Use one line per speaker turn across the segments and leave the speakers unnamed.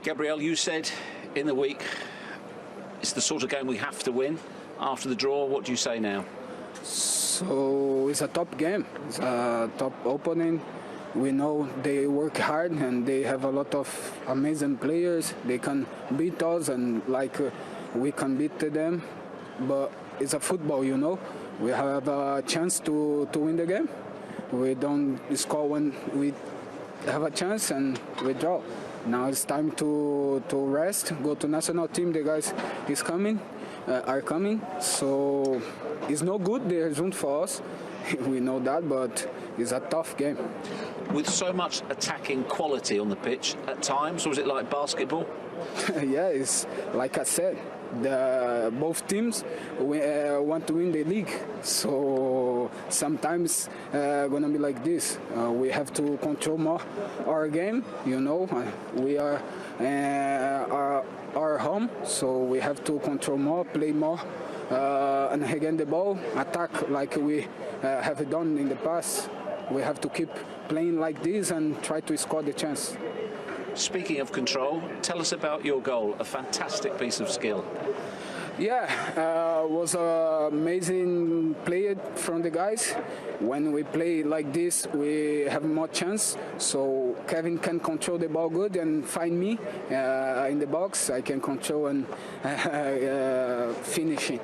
Gabriel, you said in the week it's the sort of game we have to win after the draw. What do you say now?
So it's a top game. It's a top opponent. We know they work hard and they have a lot of amazing players. They can beat us and we can beat them. But it's a football, you know. We have a chance to win the game. We don't score when we have a chance and we draw. Now it's time to rest, go to national team. The guys are coming. So it's no good. The result for us. We know that, but it's a tough game.
With so much attacking quality on the pitch at times, or was it like basketball?
Yeah, it's like I said, both teams want to win the league. So sometimes gonna be like this. We have to control more our game. You know, we are our home, so we have to control more, play more. And again the ball, attack like we have done in the past. We have to keep playing like this and try to score the chance.
Speaking of control, tell us about your goal, a fantastic piece of skill.
Yeah, was an amazing play from the guys. When we play like this, we have more chance. So Kevin can control the ball good and find me in the box. I can control and finish it.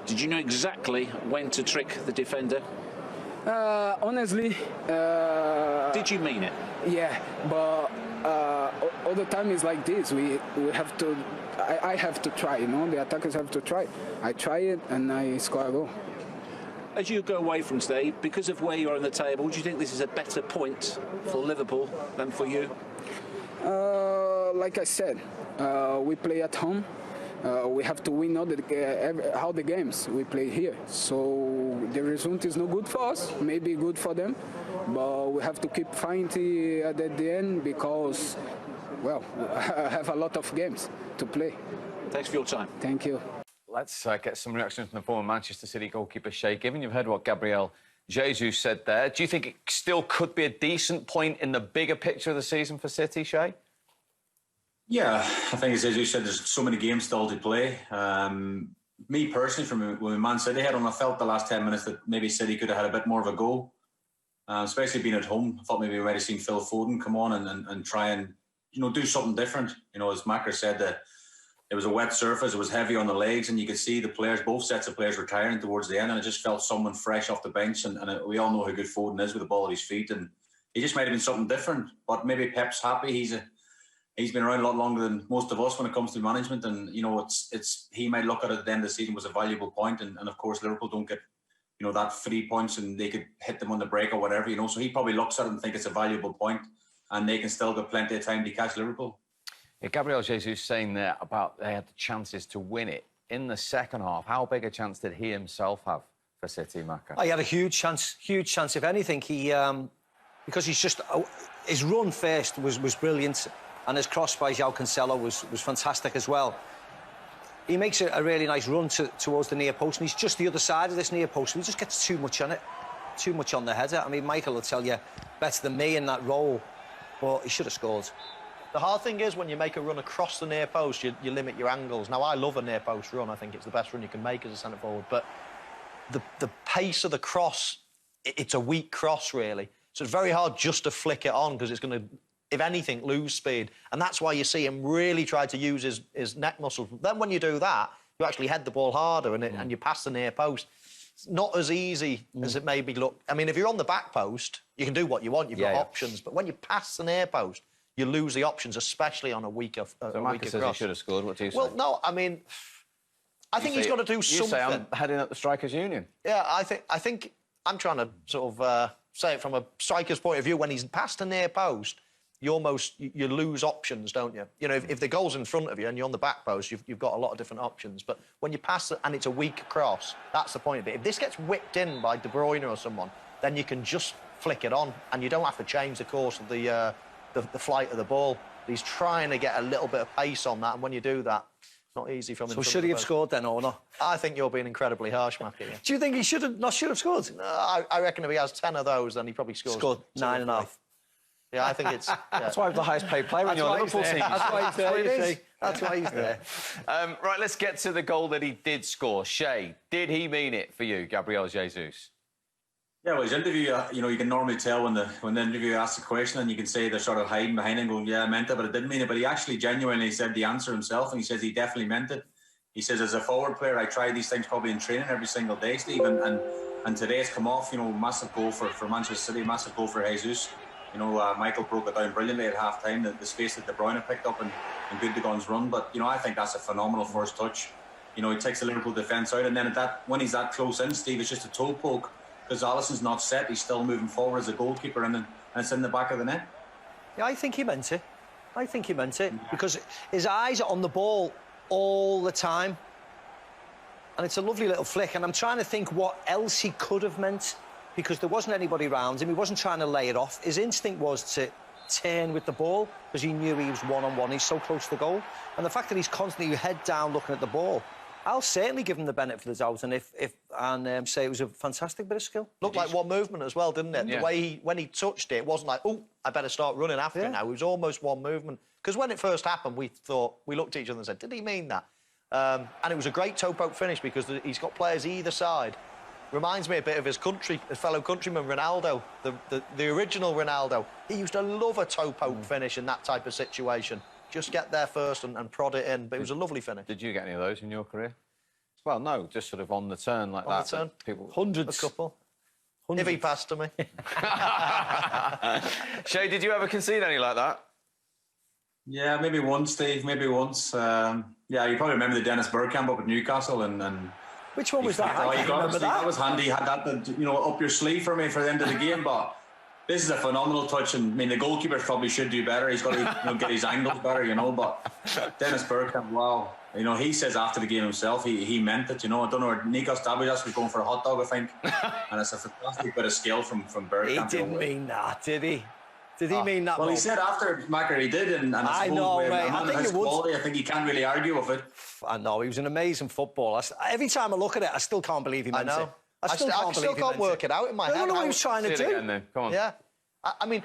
Did you know exactly when to trick the defender?
Honestly,
did you mean it?
Yeah, but all the time is like this. We have to. I have to try. You know, the attackers have to try. I try it and I score a goal.
As you go away from today, because of where you are in the table, do you think this is a better point for Liverpool than for you?
Like I said, we play at home. We have to win all the games we play here. So the result is no good for us, maybe good for them, but we have to keep fighting at the end because, well, I have a lot of games to play.
Thanks for your time.
Thank you.
Let's get some reactions from the former Manchester City goalkeeper, Shea. Given you've heard what Gabriel Jesus said there, do you think it still could be a decent point in the bigger picture of the season for City, Shea?
Yeah, I think as you said, there's so many games still to play. Me personally, when Man City had on, I felt the last 10 minutes that maybe City could have had a bit more of a go, especially being at home. I thought maybe we might have seen Phil Foden come on and try and do something different. As Macra said, that it was a wet surface, it was heavy on the legs, and you could see the players, both sets of players, retiring towards the end, and I just felt someone fresh off the bench. And we all know how good Foden is with the ball at his feet, and he just might have been something different. But maybe Pep's happy. He's been around a lot longer than most of us when it comes to management, and he might look at it at the end of the season was a valuable point, and of course Liverpool don't get that 3 points and they could hit them on the break or whatever, so he probably looks at it and thinks it's a valuable point, and they can still get plenty of time to catch Liverpool.
Yeah, Gabriel Jesus saying there about they had the chances to win it in the second half. How big a chance did he himself have for City, Macca?
He had a huge chance. If anything, he because his run first was brilliant. And his cross by João Cancelo was fantastic as well. He makes a really nice run towards the near post, and he's just the other side of this near post, and he just gets too much on it, too much on the header. I mean, Michael will tell you better than me in that role, but he should have scored.
The hard thing is when you make a run across the near post, you limit your angles. Now, I love a near post run. I think it's the best run you can make as a centre-forward, but the pace of the cross, it's a weak cross, really. So it's very hard just to flick it on because it's going to, if anything, lose speed. And that's why you see him really try to use his neck muscles. Then when you do that, you actually head the ball harder and you pass the near post. It's not as easy as it maybe look. I mean, if you're on the back post, you can do what you want. You've got options. But when you pass the near post, you lose the options, especially on a weaker
So Macca says he should have scored. What do you say?
Well, no, I mean, I think he's got to do something.
You say I'm heading up the Strikers' Union.
Yeah, I think I'm trying to sort of say it from a striker's point of view. When he's past the near post, you lose options, don't you? You know, if the goal's in front of you and you're on the back post, you've got a lot of different options. But when you pass it and it's a weak cross, that's the point of it. If this gets whipped in by De Bruyne or someone, then you can just flick it on and you don't have to change the course of the flight of the ball. He's trying to get a little bit of pace on that, and when you do that, it's not easy from him.
So should he have scored then or not?
I think you're being incredibly harsh, Matthew.
Do you think he should have scored?
No, I reckon if he has 10 of those, then he probably scores.
Scored 9.5.
Yeah, I think it's... Yeah.
That's why he's the highest paid player in your Liverpool team.
That's why he's there, you see.
That's why he's there.
Right, let's get to the goal that he did score. Shay, did he mean it for you, Gabriel Jesus?
Yeah, well, his interview, you can normally tell when the interviewer asks a question and you can say they're sort of hiding behind him going, yeah, I meant it, but I didn't mean it. But he actually genuinely said the answer himself, and he says he definitely meant it. He says, as a forward player, I try these things probably in training every single day, Steve, and today it's come off, massive goal for Manchester City, massive goal for Jesus. Michael broke it down brilliantly at half-time, the space that De Bruyne picked up and Gundogan's run. But, I think that's a phenomenal first touch. He takes the Liverpool defence out, and then when he's that close in, Steve, it's just a toe poke because Alisson's not set. He's still moving forward as a goalkeeper, and it's in the back of the net.
Yeah, I think he meant it. Because his eyes are on the ball all the time. And it's a lovely little flick, and I'm trying to think what else he could have meant, because there wasn't anybody around him. He wasn't trying to lay it off. His instinct was to turn with the ball because he knew he was one-on-one. He's so close to the goal. And the fact that he's constantly head down looking at the ball, I'll certainly give him the benefit of the doubt and say it was a fantastic bit of skill.
Looked like one movement as well, didn't it?
Yeah.
The way when he touched it, it wasn't like, oh, I better start running after it now. It was almost one movement. Because when it first happened, we looked at each other and said, did he mean that? And it was a great toe poke finish because he's got players either side. Reminds me a bit of his fellow countryman Ronaldo, the original Ronaldo. He used to love a toe poke finish in that type of situation. Just get there first and prod it in. But it was a lovely finish.
Did you get any of those in your career? Well, no, just sort of on the turn like
On
that.
the turn?
People...
Hundreds.
A couple.
Hundreds.
If he passed to me.
Shay, did you ever concede any like that?
Yeah, maybe once, Steve, maybe once. Yeah, you probably remember the Dennis Bergkamp up at Newcastle and
Which one was that?
Oh,
I
you
can't
got it,
remember
Steve.
that.
That was handy. You had that, up your sleeve for me for the end of the game. But this is a phenomenal touch, and I mean the goalkeeper probably should do better. He's got to get his angles better, But Dennis Bergkamp, wow, he says after the game himself, he meant it. I don't know. Nikos Davidas was going for a hot dog, I think, and it's a fantastic bit of skill from Bergkamp.
He didn't mean that, did he? Did he mean that?
Well, he said after Macker he did, and I suppose
know,
with
mate.
a man of his quality, I think he can't really argue with it.
I know, he was an amazing footballer. Every time I look at it, I still can't believe he meant it. I still can't
work it out in my head.
I don't know what he was trying to do.
Again, then. Come on.
Yeah. I mean,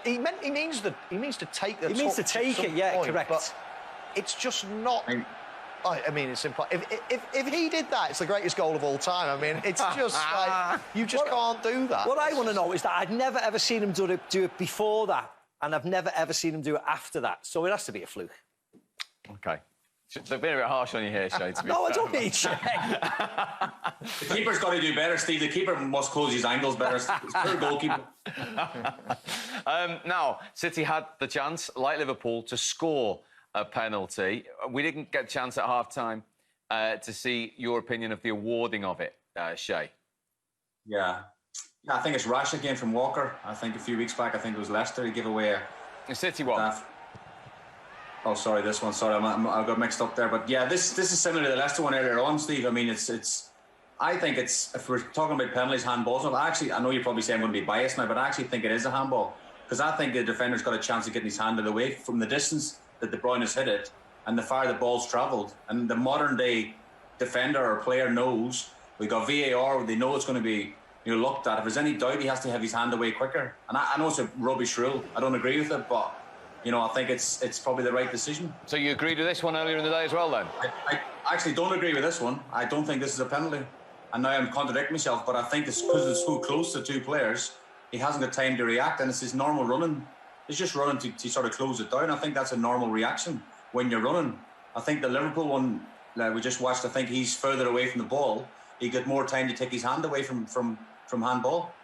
he means to take the.
He means to take it, yeah,
point,
correct.
But it's just not. I mean, it's impossible. If he did that, it's the greatest goal of all time. I mean, it's just like you just can't do that.
What I want to know is that I'd never ever seen him do it before that, and I've never ever seen him do it after that. So it has to be a fluke.
OK. They've been a bit harsh on you here, Shay.
No, I don't need Shay.
The keeper's got to do better, Steve. The keeper must close his angles better. It's poor goalkeeper.
Now, City had the chance, like Liverpool, to score a penalty. We didn't get a chance at half-time to see your opinion of the awarding of it, Shay.
Yeah, I think it's rash again from Walker. I think a few weeks back, I think it was Leicester, he gave away
a City one.
Oh, sorry, this one. Sorry, I got mixed up there. But yeah, this is similar to the Leicester one earlier on, Steve. I mean, I think if we're talking about penalties, handballs, I know you're probably saying I'm going to be biased now, but I actually think it is a handball because I think the defender's got a chance of getting his hand away from the distance that De Bruyne has hit it and the far the ball's travelled. And the modern day defender or player knows we got VAR. They know it's going to be looked at. If there's any doubt, he has to have his hand away quicker. And I know it's a rubbish rule. I don't agree with it, but. I think it's probably the right decision.
So you agreed with this one earlier in the day as well, then?
I actually don't agree with this one. I don't think this is a penalty. And now I'm contradicting myself, but I think it's because it's so close to two players, he hasn't got time to react, and it's his normal running. It's just running to sort of close it down. I think that's a normal reaction when you're running. I think the Liverpool one we just watched, I think he's further away from the ball. He got more time to take his hand away from handball.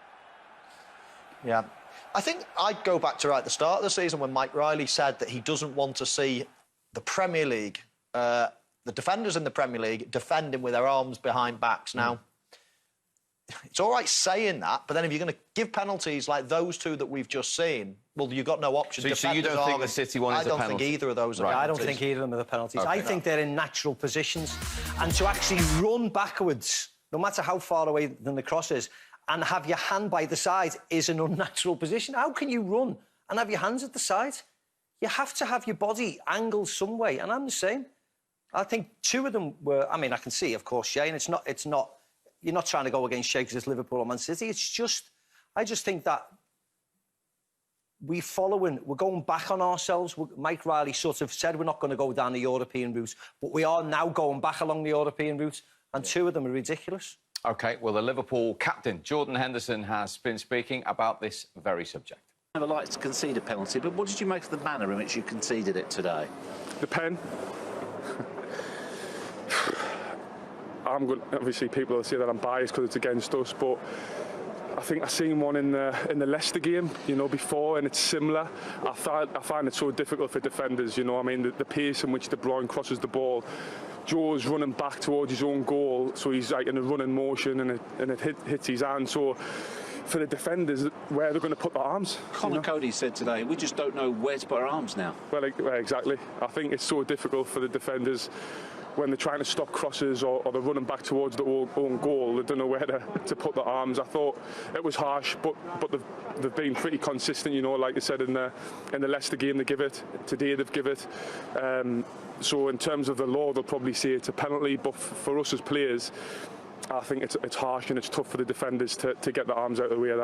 Yeah. I think I'd go back to right at the start of the season when Mike Riley said that he doesn't want to see the Premier League, the defenders in the Premier League, defending with their arms behind backs. Now, it's all right saying that, but then if you're going to give penalties like those two that we've just seen, well, you've got no option.
So you don't think the City one is a penalty?
I don't think either of those are
I
penalties.
don't think either of them are the penalties.
Okay,
I think they're in natural positions. And to actually run backwards, no matter how far away than the cross is, and have your hand by the side is an unnatural position. How can you run and have your hands at the side? You have to have your body angled some way, and I'm the same. I think two of them were... I mean, I can see, of course, Shay, and it's not... You're not trying to go against Shay because it's Liverpool or Man City. It's just... I just think that we're going back on ourselves. Mike Riley sort of said we're not going to go down the European route, but we are now going back along the European route, and two of them are ridiculous. OK, well, the Liverpool captain, Jordan Henderson, has been speaking about this very subject.
I never liked to concede a penalty, but what did you make of the manner in which you conceded it today?
The pen. Obviously, people will say that I'm biased because it's against us, but I think I seen one in the Leicester game, you know, before, and it's similar. I find it so difficult for defenders, you know. I mean, the pace in which De Bruyne crosses the ball. Joe's running back towards his own goal, so he's like in a running motion, and it hits his hand. So for the defenders, where they're going to put their arms.
Connor Cody said today, we just don't know where to put our arms now.
Well, exactly. I think it's so difficult for the defenders when they're trying to stop crosses or they're running back towards their own goal. They don't know where to put their arms. I thought it was harsh, but they've been pretty consistent, you know, like I said in the Leicester game, they give it. Today they've give it. So in terms of the law, they'll probably say it's a penalty, but for us as players, I think it's harsh and it's tough for the defenders to get their arms out of the way of that.